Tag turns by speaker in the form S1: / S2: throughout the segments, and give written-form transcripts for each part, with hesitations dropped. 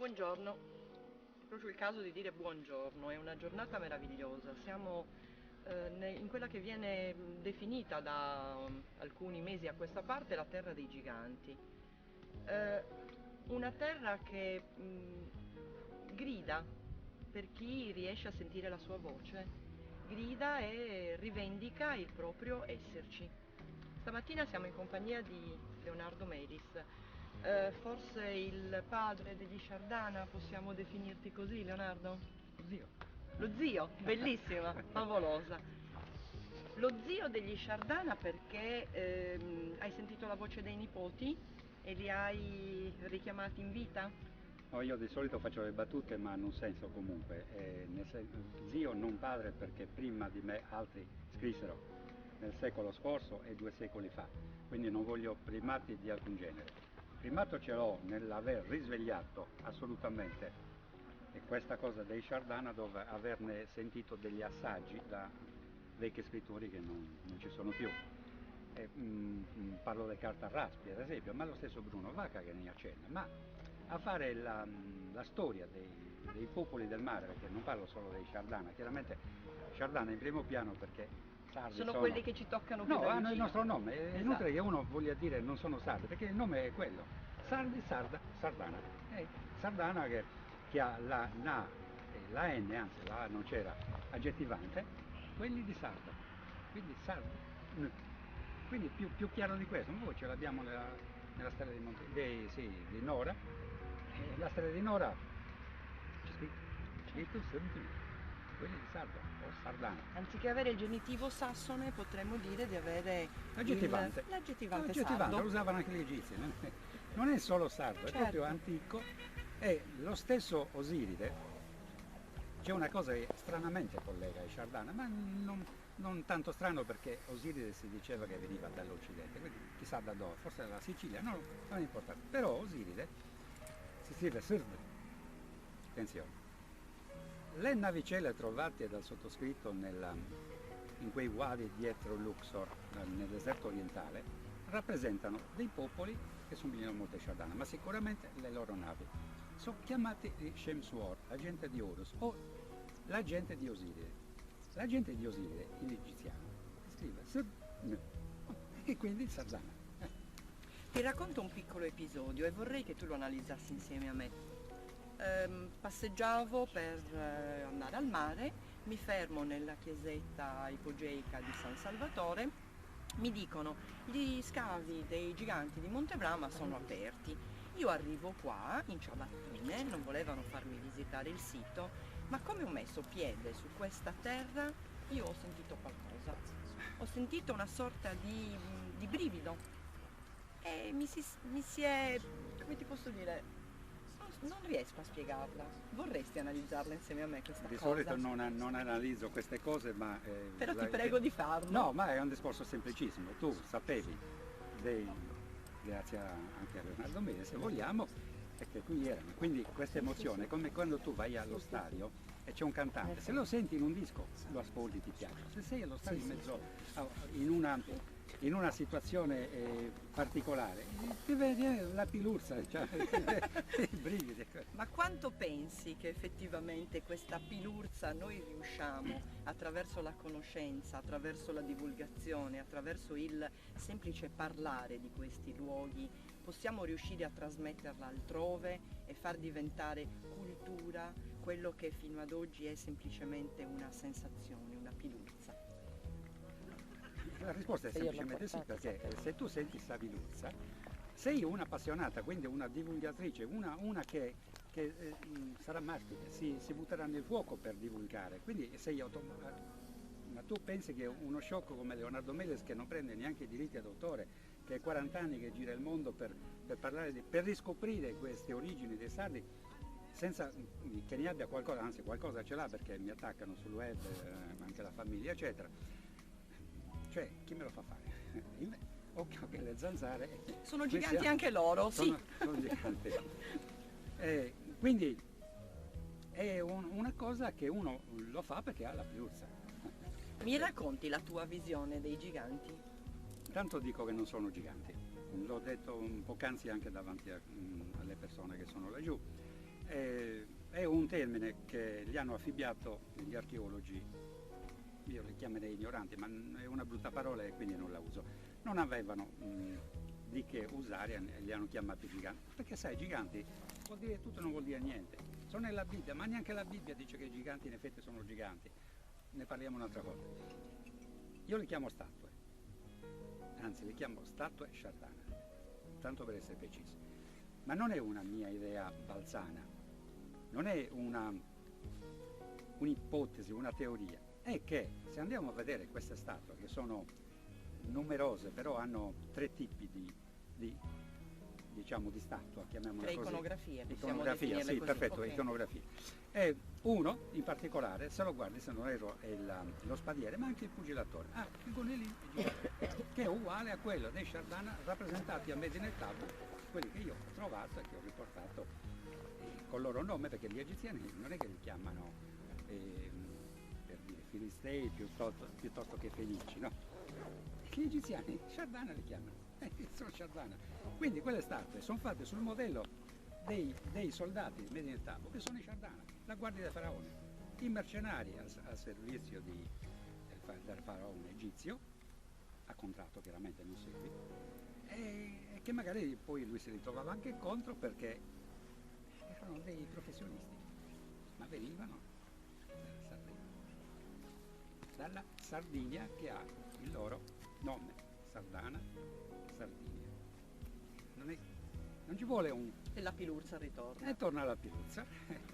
S1: Buongiorno, è proprio il caso di dire buongiorno, è una giornata meravigliosa, siamo in quella che viene definita da alcuni mesi a questa parte la terra dei giganti. Eh, una terra che grida per chi riesce a sentire la sua voce, grida e rivendica il proprio esserci. Stamattina siamo in compagnia di Leonardo Melis, forse il padre degli Sciardana, possiamo definirti così, Leonardo?
S2: Zio.
S1: Lo zio, bellissima, favolosa. Lo zio degli Sciardana perché hai sentito la voce dei nipoti e li hai richiamati in vita?
S2: No, io di solito faccio le battute ma hanno un senso comunque, zio non padre perché prima di me altri scrissero nel secolo scorso e 2 secoli fa, quindi non voglio primati di alcun genere. Primato ce l'ho nell'aver risvegliato assolutamente e questa cosa dei Sciardana dove averne sentito degli assaggi da vecchi scrittori che non ci sono più. Parlo del Cartarraspi ad esempio, ma lo stesso Bruno Vacca che ne accenna, ma a fare la storia dei popoli del mare, perché non parlo solo dei Sciardana, chiaramente Sciardana in primo piano perché sardi
S1: Sono quelli che ci toccano più
S2: no,
S1: da
S2: hanno il
S1: vicino.
S2: nostro nome, è
S1: Esatto.
S2: inutile che uno voglia dire non sono sardi, perché il nome è quello, sardi, sarda, sardana, sardana che ha la na e la n, anzi la a non c'era, aggettivante, quelli di sarda, quindi sardi. Quindi più chiaro di questo, noi ce l'abbiamo nella storia di Nora, e la storia di Nora c'è scritto semplicemente, quelli di Sarda o Sardana.
S1: Anziché avere il genitivo sassone potremmo dire di avere
S2: Aggettivante.
S1: l'aggettivante
S2: Aggettivante,
S1: sardo.
S2: lo usavano anche gli egizi, non è solo sardo, è proprio
S1: Certo.
S2: antico. E lo stesso Osiride, c'è una cosa che stranamente collega ai Sciardana, ma non tanto strano perché Osiride si diceva che veniva dall'Occidente, quindi chissà da dove, forse dalla Sicilia, non è importante. Però Osiride si scrive Sird, attenzione. Le navicelle trovate dal sottoscritto in quei wadi dietro Luxor, nel deserto orientale, rappresentano dei popoli che somigliano molto ai Sciardana, ma sicuramente le loro navi sono chiamate di Shemsuor, la gente di Horus, o la gente di Osiride. La gente di Osiride, in egiziano, si scrive Sird, e quindi Sardana.
S1: Ti racconto un piccolo episodio e vorrei che tu lo analizzassi insieme a me. Passeggiavo per andare al mare, mi fermo nella chiesetta ipogeica di San Salvatore, mi dicono gli scavi dei giganti di Montebrama sono aperti. Io arrivo qua in ciabattine, non volevano farmi visitare il sito, ma come ho messo piede su questa terra io ho sentito qualcosa, ho sentito una sorta di brivido e mi si è, come ti posso dire, non riesco a spiegarla. Vorresti analizzarla insieme a me questa
S2: Di
S1: cosa?
S2: solito non analizzo queste cose, ma...
S1: Però ti prego di farlo.
S2: No, ma è un discorso semplicissimo. Tu sapevi, grazie anche a Leonardo Mele, se vogliamo, che qui erano. Quindi questa emozione è come quando tu vai allo stadio e c'è un cantante. Se lo senti in un disco, lo ascolti, ti piace. Se sei allo stadio in mezzo in una situazione particolare, ti vedi la piluzza, cioè, i brividi.
S1: Ma quanto pensi che effettivamente questa pilurza noi riusciamo, attraverso la conoscenza, attraverso la divulgazione, attraverso il semplice parlare di questi luoghi, possiamo riuscire a trasmetterla altrove e far diventare cultura quello che fino ad oggi è semplicemente una sensazione, una pilurza?
S2: La risposta è semplicemente sì, perché se tu senti Saviluzza, sei una appassionata, quindi una divulgatrice, una che sarà martire, si butterà nel fuoco per divulgare, quindi sei ma tu pensi che uno sciocco come Leonardo Meles, che non prende neanche i diritti d'autore, che è 40 anni che gira il mondo per parlare per riscoprire queste origini dei sardi, senza che ne abbia qualcosa, anzi qualcosa ce l'ha perché mi attaccano sul web, anche la famiglia eccetera, cioè chi me lo fa fare? Occhio che le zanzare
S1: sono giganti anche loro, sì.
S2: Sono giganti. Quindi è una cosa che uno lo fa perché ha la piluzza.
S1: Mi racconti la tua visione dei giganti?
S2: Tanto dico che non sono giganti, l'ho detto poc'anzi anche davanti alle persone che sono laggiù. È un termine che gli hanno affibbiato gli archeologi, io li chiamerei ignoranti, ma è una brutta parola e quindi non la uso. Non avevano di che usare e li hanno chiamati giganti, perché sai, giganti vuol dire tutto, non vuol dire niente. Sono nella Bibbia, ma neanche la Bibbia dice che i giganti in effetti sono giganti. Ne parliamo un'altra volta. Io li chiamo statue, anzi li chiamo statue Shardana, tanto per essere precisi. Ma non è una mia idea balzana, non è un'ipotesi, una teoria. È che se andiamo a vedere queste statue, che sono numerose, però hanno tre tipi diciamo di statua, chiamiamola così.
S1: Iconografie,
S2: Iconografia, sì,
S1: così.
S2: perfetto,
S1: Okay.
S2: iconografia. E uno in particolare, se lo guardi, se non erro, è lo spadiere, ma anche il pugilatore. Ah, il gonelli che è uguale a quello dei Shardana rappresentati a Medinet Habu, quelli che io ho trovato e che ho riportato col loro nome, perché gli egiziani non è che li chiamano per dire filistei piuttosto che fenici, no? Gli egiziani Shardana li chiamano, sono Shardana. Quindi quelle statue sono fatte sul modello dei soldati di Medinet Habu, che sono i Shardana, la guardia del faraone, i mercenari al servizio del faraone egizio, a contratto chiaramente, non segui, e che magari poi lui si ritrovava anche contro perché erano dei professionisti, ma venivano dalla Sardinia, che ha il loro nome, Sardana, Sardinia. Non ci vuole un...
S1: E la Pilurza ritorna.
S2: E torna alla Piluzza,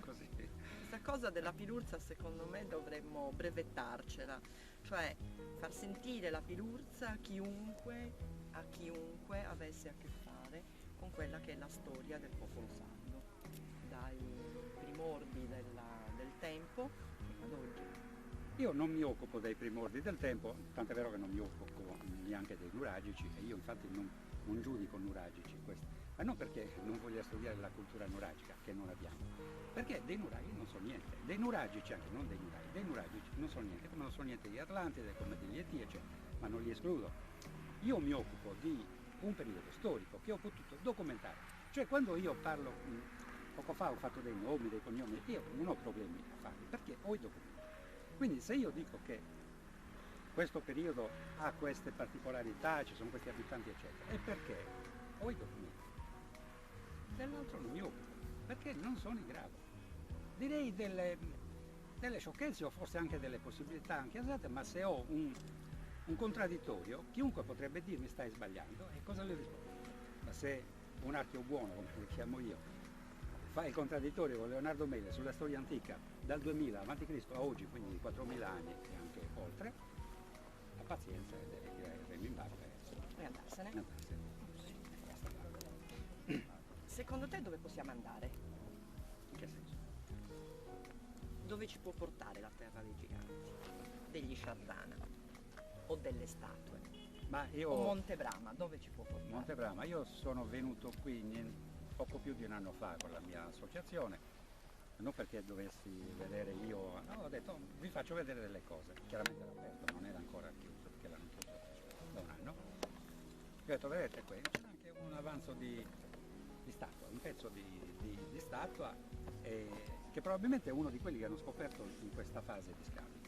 S2: così.
S1: Questa cosa della Pilurza secondo me dovremmo brevettarcela, cioè far sentire la Pilurza a chiunque avesse a che fare con quella che è la storia del popolo sardo, dai primordi del tempo ad oggi.
S2: Io non mi occupo dei primordi del tempo, tant'è vero che non mi occupo neanche dei nuragici, e io infatti non giudico nuragici questo, ma non perché non voglia studiare la cultura nuragica, che non abbiamo, perché dei nuraghi non so niente, dei nuragici anche, non dei nuragici non so niente, come non so niente di Atlantide, come degli Eti, eccetera, ma non li escludo. Io mi occupo di un periodo storico che ho potuto documentare, cioè quando io parlo, poco fa ho fatto dei nomi, dei cognomi, io non ho problemi a farli, perché ho i documenti. Quindi se io dico che questo periodo ha queste particolarità, ci sono questi abitanti eccetera, è perché ho i documenti. Dell'altro non mi occupo, perché non sono in grado. Direi delle sciocchezze o forse anche delle possibilità anche usate, ma se ho un contraddittorio, chiunque potrebbe dirmi stai sbagliando, e cosa le rispondo? Ma se un archeo buono, come lo chiamo io, fa il contraddittorio con Leonardo Mele sulla storia antica dal 2000 a.C. a oggi, quindi 4.000 anni e anche oltre, la pazienza è deve tirare il remo in barca
S1: E andarsene.
S2: Sì, basta.
S1: Secondo te dove possiamo andare?
S2: In che senso?
S1: Dove ci può portare la terra dei giganti? Degli Shardana? O delle statue?
S2: Ma io,
S1: O Monte Brama, dove ci può portare?
S2: Monte Brama, io sono venuto qui poco più di un anno fa con la mia associazione, non perché dovessi vedere io, no, ho detto vi faccio vedere delle cose, chiaramente era aperto, non era ancora chiuso perché l'hanno chiuso da un anno. Ho detto vedete qui c'è anche un avanzo di statua, un pezzo di statua che probabilmente è uno di quelli che hanno scoperto in questa fase di scavi.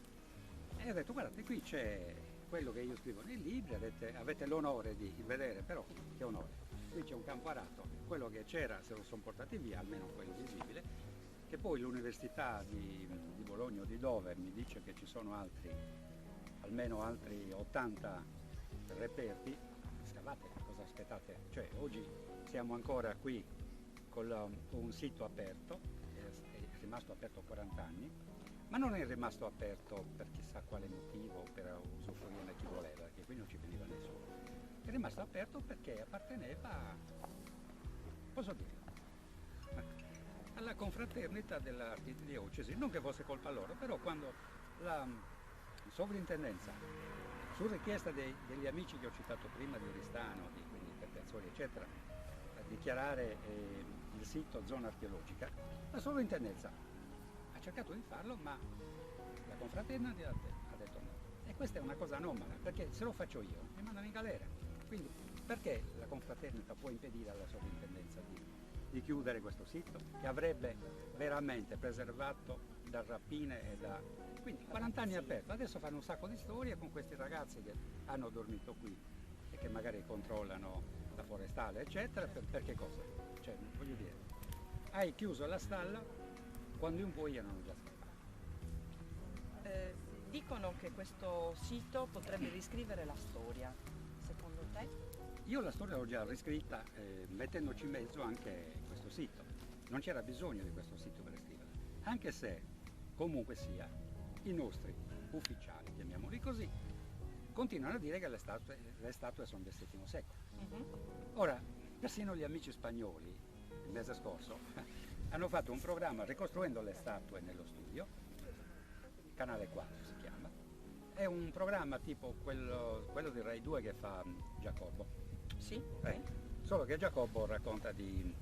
S2: E ho detto guardate qui c'è quello che io scrivo nei libri, avete l'onore di vedere, però che onore. Qui c'è un campo arato, quello che c'era se lo sono portati via, almeno quello visibile, che poi l'Università di Bologna o di dove mi dice che ci sono almeno altri 80 reperti. Scavate, cosa aspettate? Cioè oggi siamo ancora qui con un sito aperto, è rimasto aperto 40 anni, ma non è rimasto aperto per chissà quale motivo, per usufruire chi voleva, perché qui non ci veniva nessuno. È rimasto aperto perché apparteneva, posso dirlo, alla confraternita dell'arte di diocesi, non che fosse colpa loro, però quando la sovrintendenza, su richiesta degli amici che ho citato prima di Oristano, quindi Terpiazzoli eccetera, a dichiarare il sito zona archeologica, la sovrintendenza ha cercato di farlo, ma la confraternita ha detto no. E questa è una cosa anomala, perché se lo faccio io mi mandano in galera. Quindi perché la confraternita può impedire alla sovrintendenza di chiudere questo sito che avrebbe veramente preservato da rapine e da... Quindi 40 anni aperto, adesso fanno un sacco di storie con questi ragazzi che hanno dormito qui e che magari controllano la forestale eccetera, per che cosa? Cioè, voglio dire, hai chiuso la stalla quando in voi erano già scappati.
S1: Dicono che questo sito potrebbe riscrivere la storia, secondo te?
S2: Io la storia l'ho già riscritta mettendoci in mezzo anche questo sito. Non c'era bisogno di questo sito per scriverla, anche se comunque sia i nostri ufficiali, chiamiamoli così, continuano a dire che le statue sono del VII secolo. Ora, persino gli amici spagnoli, il mese scorso, hanno fatto un programma ricostruendo le statue nello studio, Canale 4 si chiama, è un programma tipo quello di Rai 2 che fa Giacobbo.
S1: Sì.
S2: Solo che Giacobbo racconta di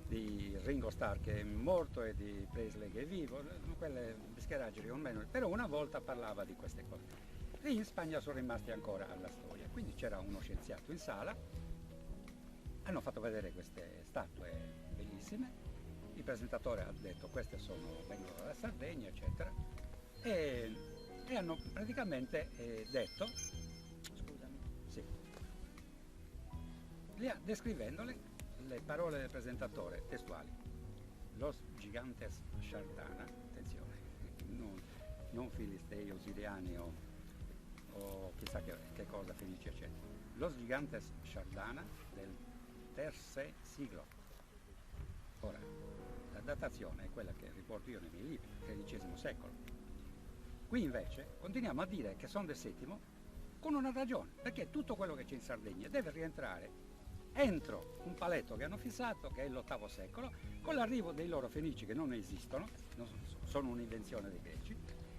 S2: Ringo Starr che è morto e di Presley che è vivo, quelle bischeraggini o meno, però una volta parlava di queste cose. E in Spagna sono rimasti ancora alla storia, quindi c'era uno scienziato in sala, hanno fatto vedere queste statue bellissime, il presentatore ha detto queste vengono dalla Sardegna eccetera, e hanno praticamente detto,
S1: Scusami.
S2: sì, descrivendole, le parole del presentatore testuali, los gigantes Shardana, attenzione, non filistei osiriani o chissà che cosa felice c'è, los gigantes Shardana del terzo siglo. Ora, la datazione è quella che riporto io nei miei libri, XIII secolo. Qui invece continuiamo a dire che sono del VII con una ragione, perché tutto quello che c'è in Sardegna deve rientrare entro un paletto che hanno fissato, che è l'VIII secolo, con l'arrivo dei loro fenici che non esistono, sono un'invenzione dei greci,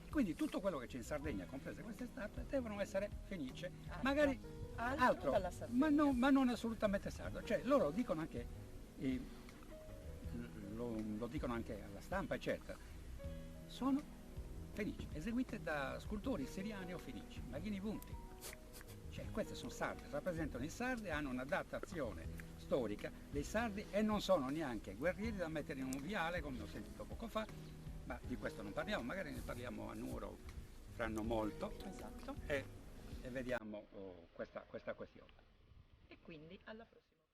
S2: quindi tutto quello che c'è in Sardegna, comprese queste statue, devono essere fenice, magari altro
S1: dalla Sardegna.
S2: ma non assolutamente sardo. Cioè loro dicono anche, lo dicono anche alla stampa, eccetera, sono fenici, eseguite da scultori siriani o fenici, maghini punti. Cioè, queste sono sarde, rappresentano i sardi, hanno una datazione storica dei sardi e non sono neanche guerrieri da mettere in un viale, come ho sentito poco fa, ma di questo non parliamo, magari ne parliamo a Nuoro fra non molto.
S1: Esatto.
S2: E vediamo questa questione.
S1: E quindi alla prossima.